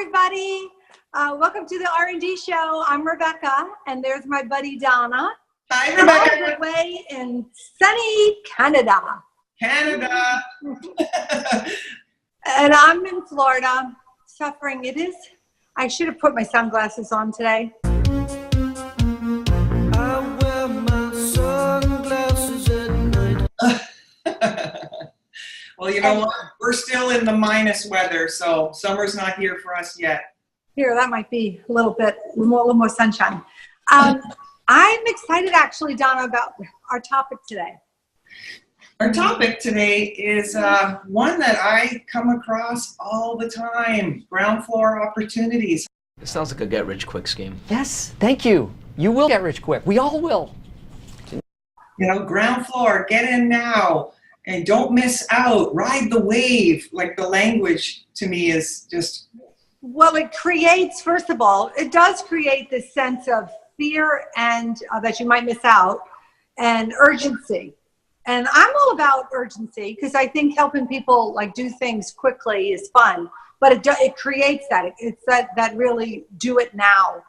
everybody. Welcome to the R&D show. I'm Rebecca, and there's my buddy Donna. Hi, Rebecca. All the way in sunny Canada. Canada. And I'm in Florida, suffering. I should have put my sunglasses on today. I wear my sunglasses at night. Well, you know what? We're still in the minus weather, so summer's not here for us yet. Here, that might be a little more sunshine. I'm excited, actually, Donna, about our topic today. Our topic today is one that I come across all the time, ground floor opportunities. It sounds like a get-rich-quick scheme. Yes, thank you. You will get rich quick. We all will. You know, ground floor, get in now, and don't miss out, ride the wave. Like, the language to me is just... Well, it creates, first of all, it does create this sense of fear and that you might miss out, and urgency. And I'm all about urgency because I think helping people like do things quickly is fun, but it creates that. It's that really do it now.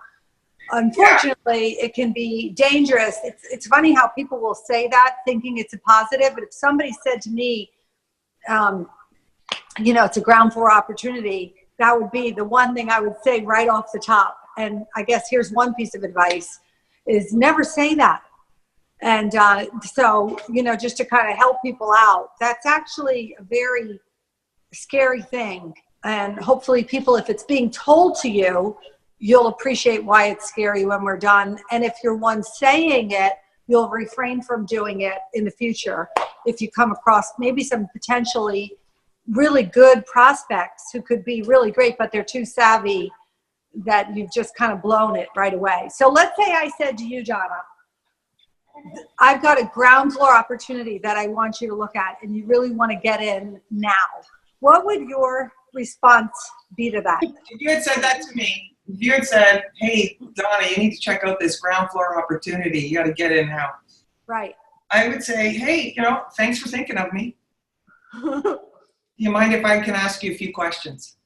Unfortunately, it can be dangerous. It's funny how people will say that thinking it's a positive, but if somebody said to me, it's a ground floor opportunity, that would be the one thing I would say right off the top. And I guess here's one piece of advice is never say that. And so, just to kind of help people out, that's actually a very scary thing. And hopefully people, if it's being told to you, you'll appreciate why it's scary when we're done. And if you're one saying it, you'll refrain from doing it in the future. If you come across maybe some potentially really good prospects who could be really great, but they're too savvy that you've just kind of blown it right away. So let's say I said to you, Donna, I've got a ground floor opportunity that I want you to look at, and you really want to get in now. What would your response be to that? If you had said that to me, if you had said, hey, Donna, you need to check out this ground floor opportunity, you got to get in now. Right. I would say, hey, thanks for thinking of me. Do you mind if I can ask you a few questions?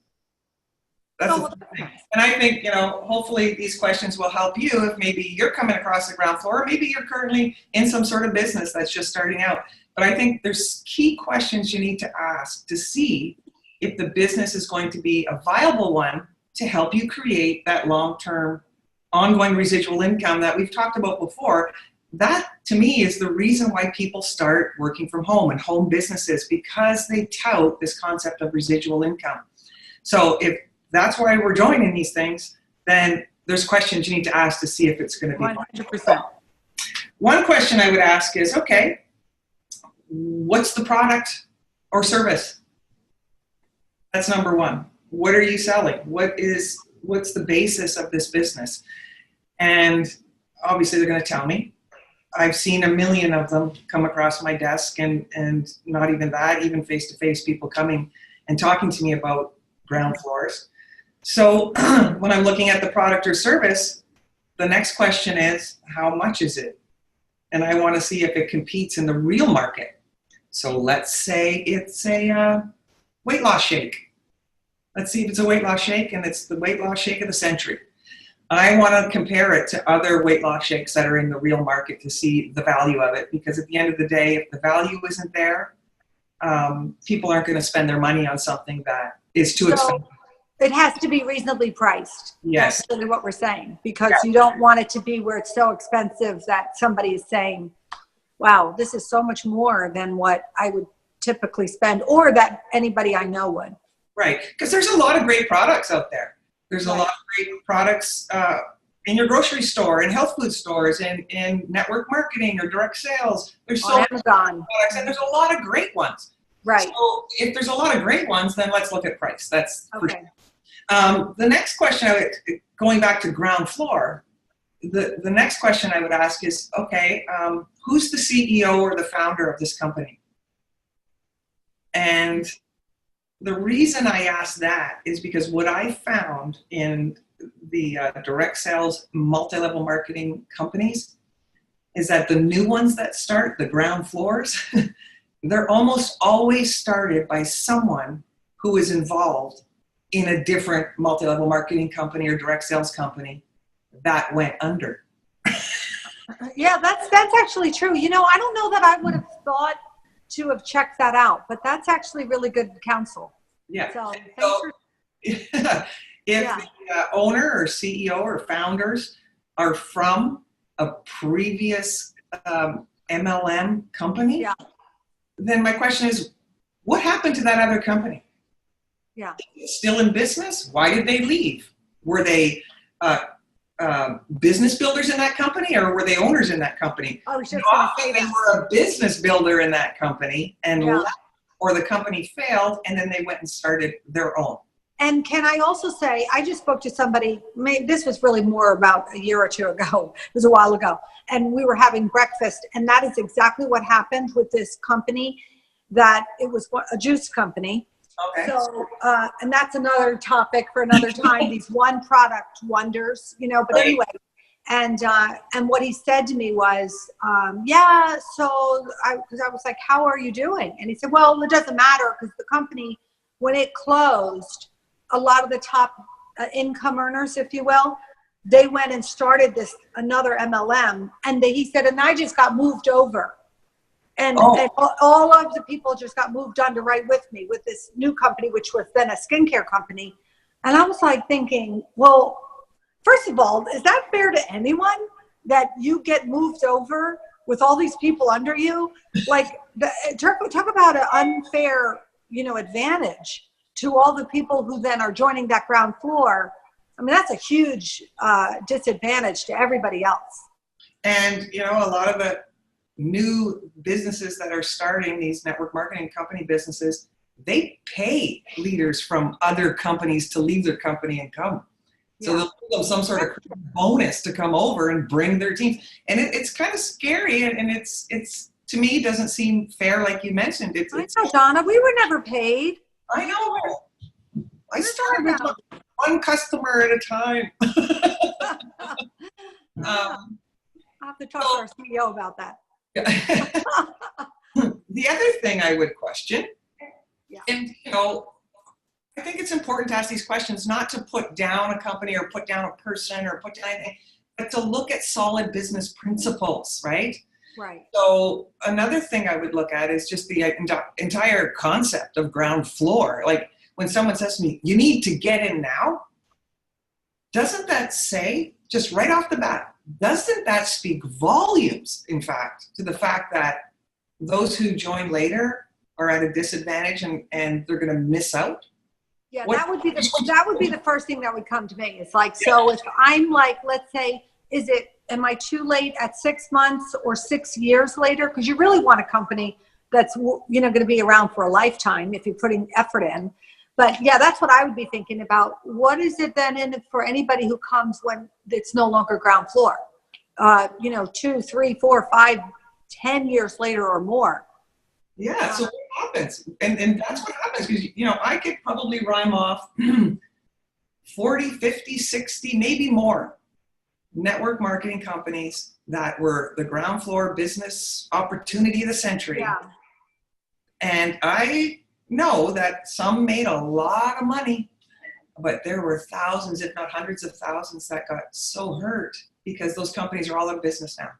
That's the thing. And I think, hopefully these questions will help you if maybe you're coming across the ground floor, or maybe you're currently in some sort of business that's just starting out. But I think there's key questions you need to ask to see if the business is going to be a viable one to help you create that long-term ongoing residual income that we've talked about before. That, to me, is the reason why people start working from home and home businesses, because they tout this concept of residual income. So if that's why we're joining these things, then there's questions you need to ask to see if it's going to be 100%. One question I would ask is, okay, what's the product or service? That's number one. What are you selling? What's the basis of this business? And obviously they're going to tell me. I've seen a million of them come across my desk, and not even that, even face-to-face people coming and talking to me about ground floors. So when I'm looking at the product or service, the next question is, how much is it? And I want to see if it competes in the real market. So let's say it's a weight loss shake. Let's see if it's a weight loss shake and it's the weight loss shake of the century. I want to compare it to other weight loss shakes that are in the real market to see the value of it. Because at the end of the day, if the value isn't there, people aren't going to spend their money on something that is too expensive. It has to be reasonably priced. Yes. That's really what we're saying, because you don't want it to be where it's so expensive that somebody is saying, wow, this is so much more than what I would typically spend, or that anybody I know would. Right, because there's a lot of great products out there. There's a lot of great products in your grocery store, in health food stores, in network marketing or direct sales. There's so many products, and there's a lot of great ones. Right. So if there's a lot of great ones, then let's look at price. That's okay. The next question, going back to ground floor, the next question I would ask is, okay, who's the CEO or the founder of this company? And the reason I ask that is because what I found in the direct sales multi-level marketing companies is that the new ones that start, the ground floors, they're almost always started by someone who is involved in a different multi-level marketing company or direct sales company that went under. Yeah, that's actually true. You know, I don't know that I would have thought to have checked that out, but that's actually really good counsel. Yeah. So thanks So, for, if Yeah. the owner or CEO or founders are from a previous MLM company, Yeah. then my question is, what happened to that other company? Yeah. Still in business? Why did they leave? Were they business builders in that company, or were they owners in that company? I was just going to say They that. were a business builder in that company and Yeah. left, or the company failed and then they went and started their own. And can I also say, I just spoke to somebody, this was really more about a year or two ago, it was a while ago, and we were having breakfast, and that is exactly what happened with this company, that it was a juice company. Okay. So, and that's another topic for another time, these one product wonders, you know, but Right. anyway. And what he said to me was, yeah, so because I was like, how are you doing? And he said, well, it doesn't matter, because the company, when it closed, a lot of the top income earners, if you will, they went and started another MLM, and he said, and I just got moved over. And all of the people just got moved under right with me with this new company, which was then a skincare company. And I was like thinking, well, first of all, is that fair to anyone that you get moved over with all these people under you? Like, talk about an unfair, you know, advantage to all the people who then are joining that ground floor. I mean, that's a huge disadvantage to everybody else. And, you know, a lot of the new businesses that are starting, these network marketing company businesses, they pay leaders from other companies to leave their company and come. So they'll give them some sort of bonus to come over and bring their teams. And it's kind of scary, and it's to me, doesn't seem fair, like you mentioned. I know, Donna, we were never paid. I know. I started with one customer at a time. I'll have to talk to our CEO about that. The other thing I would question, Yeah. and you know, I think it's important to ask these questions, not to put down a company or put down a person or put down anything, but to look at solid business principles, right? Right. So another thing I would look at is just the entire concept of ground floor. Like when someone says to me, you need to get in now, doesn't that say, just right off the bat, doesn't that speak volumes, in fact, to the fact that those who join later are at a disadvantage and they're going to miss out? Yeah, that would be the first thing that would come to me. It's like, so if I'm like, let's say, am I too late at 6 months or 6 years later? Because you really want a company that's, you know, going to be around for a lifetime if you're putting effort in. But yeah, that's what I would be thinking about. What is it then in it for anybody who comes when it's no longer ground floor? You know, 2, 3, 4, 5, 10 years later or more. Yeah, so what happens? And that's what happens, because, you know, I could probably rhyme off 40, 50, 60, maybe more network marketing companies that were the ground floor business opportunity of the century. Yeah. And I know that some made a lot of money, but there were thousands, if not hundreds of thousands, that got so hurt because those companies are all out of business now.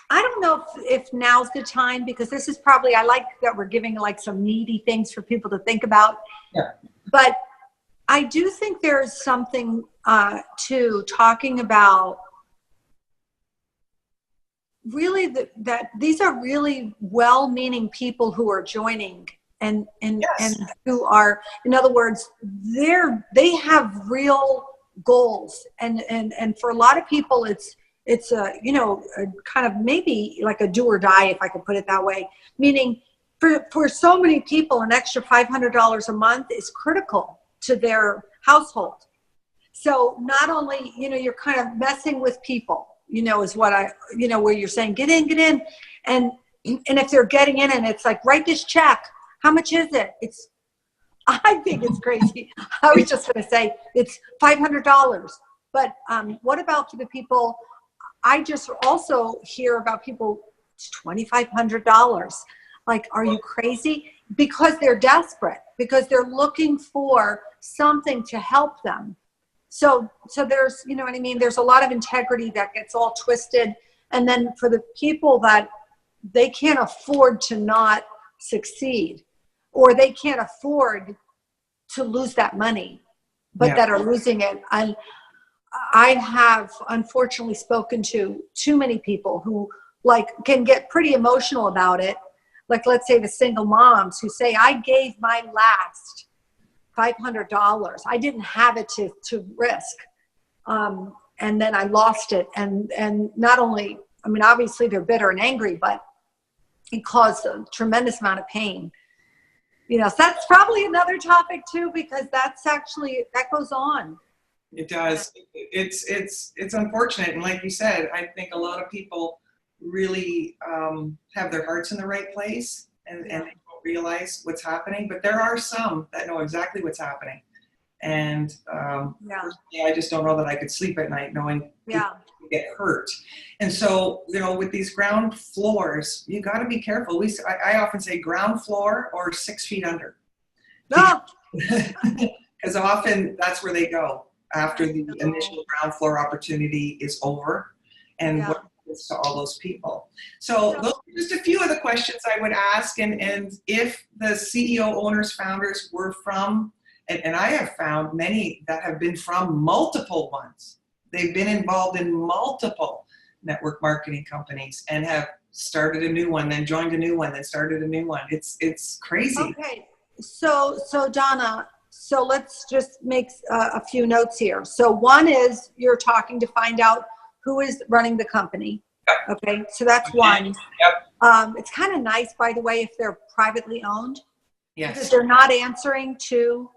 I don't know if now's the time, because this is probably, I like that we're giving like some needy things for people to think about. Yeah. But I do think there's something to talking about really that these are really well-meaning people who are joining and who are, in other words, they have real goals, and for a lot of people it's a, you know, a kind of maybe like a do or die, if I could put it that way, meaning for so many people an extra $500 a month is critical to their household. So not only, you know, you're kind of messing with people, you know, is what I, you know, where you're saying, get in. And if they're getting in and it's like, write this check. How much is it? I think it's crazy. I was just going to say it's $500. But what about for the people? I just also hear about people, it's $2,500. Like, are you crazy? because they're desperate, because they're looking for something to help them. So there's, you know what I mean? There's a lot of integrity that gets all twisted. And then for the people that they can't afford to not succeed, or they can't afford to lose that money, but that are losing it. I have unfortunately spoken to too many people who like can get pretty emotional about it. Like, let's say the single moms who say, I gave my last $500. I didn't have it to risk. And then I lost it. And not only, I mean, obviously they're bitter and angry, but it caused a tremendous amount of pain. You know, so that's probably another topic too, because that's actually, that goes on. It does. It's unfortunate. And like you said, I think a lot of people really have their hearts in the right place and they don't realize what's happening. But there are some that know exactly what's happening. And personally, I just don't know that I could sleep at night knowing people get hurt. And so, you know, with these ground floors, you got to be careful. I often say ground floor or 6 feet under. Because often that's where they go after the initial ground floor opportunity is over, and what happens to all those people. So those are just a few of the questions I would ask, and if the CEO, owners, founders were from, and I have found many that have been from multiple ones. They've been involved in multiple network marketing companies and have started a new one, then joined a new one, then started a new one. It's crazy. Okay, so Donna, so let's just make a few notes here. So one is you're talking to find out who is running the company. Yep. Okay, so that's one. Yep. It's kind of nice, by the way, if they're privately owned. Yes. Because they're not answering to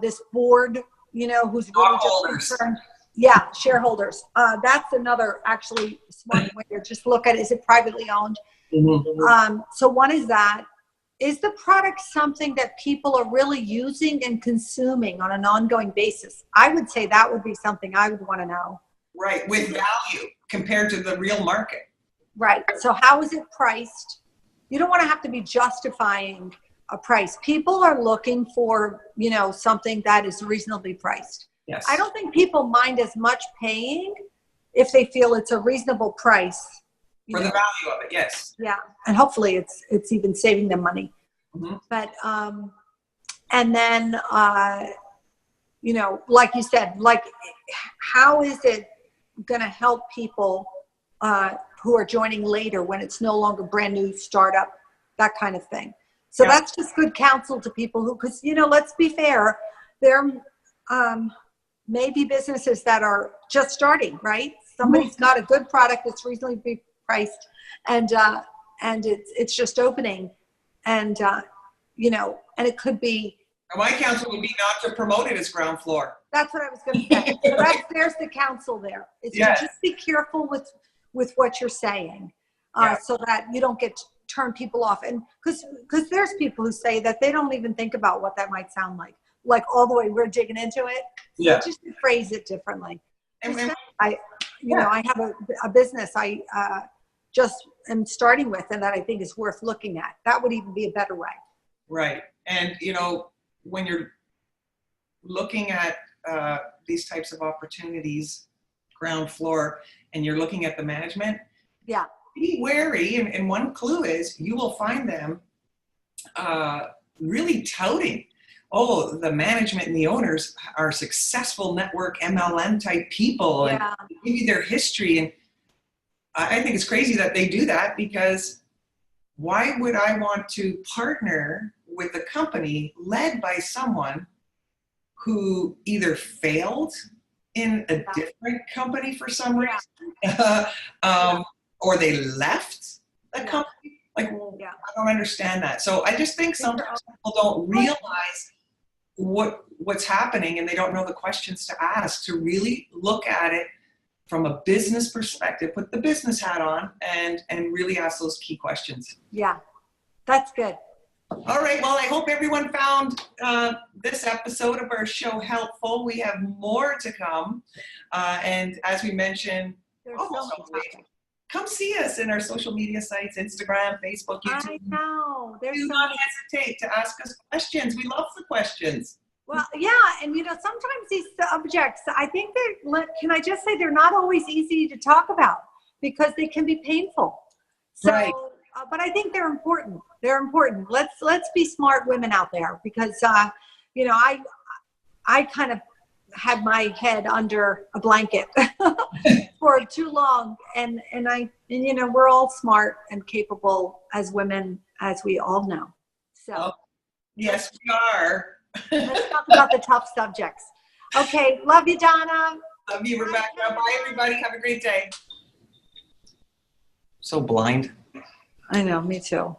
this board, you know, who's really just concerned. Yeah, shareholders. That's another actually smart way to just look at it. Is it privately owned? Mm-hmm. So one is that. Is the product something that people are really using and consuming on an ongoing basis? I would say that would be something I would want to know. Right, with value compared to the real market. Right. So how is it priced? You don't want to have to be justifying a price. People are looking for, you know, something that is reasonably priced. Yes. I don't think people mind as much paying if they feel it's a reasonable price. For the value of it, yes. Yeah, and hopefully it's even saving them money. Mm-hmm. But and then you know, like you said, like how is it going to help people who are joining later when it's no longer brand new startup, that kind of thing. So that's just good counsel to people who, because you know, let's be fair, there may be businesses that are just starting, right? Somebody's got a good product that's reasonably priced, and it's just opening, and you know, and it could be. My counsel would be not to promote it as ground floor. That's what I was going to say. So there's the counsel there. It's to just be careful with what you're saying, so that you don't turn people off. And because there's people who say that they don't even think about what that might sound like all the way we're digging into it. So just phrase it differently. And you know, I have a business I just am starting with, and that I think is worth looking at. That would even be a better way. Right. And, you know, when you're looking at these types of opportunities, ground floor, and you're looking at the management, be wary. And one clue is you will find them really touting, oh, the management and the owners are successful network MLM type people, and give you their history. And I think it's crazy that they do that, because why would I want to partner with a company led by someone who either failed in a different company for some reason, or they left the company? Like, I don't understand that. So I just think sometimes people don't realize what's happening, and they don't know the questions to ask, to really look at it from a business perspective, put the business hat on, and really ask those key questions. Yeah, that's good. All right, well, I hope everyone found this episode of our show helpful. We have more to come. And as we mentioned, come see us in our social media sites, Instagram, Facebook, I YouTube. know. There's Do so not many. hesitate to ask us questions. We love the questions. Well, yeah, and sometimes these subjects, I think can I just say they're not always easy to talk about because they can be painful. So, Right. But I think they're important. They're important. Let's be smart women out there because, I kind of had my head under a blanket for too long, and we're all smart and capable as women, as we all know. So. Oh, yes, we are. Let's talk about the tough subjects. Okay, love you, Donna. Love you, Rebecca. Bye, everybody. Have a great day. So blind. I know, me too.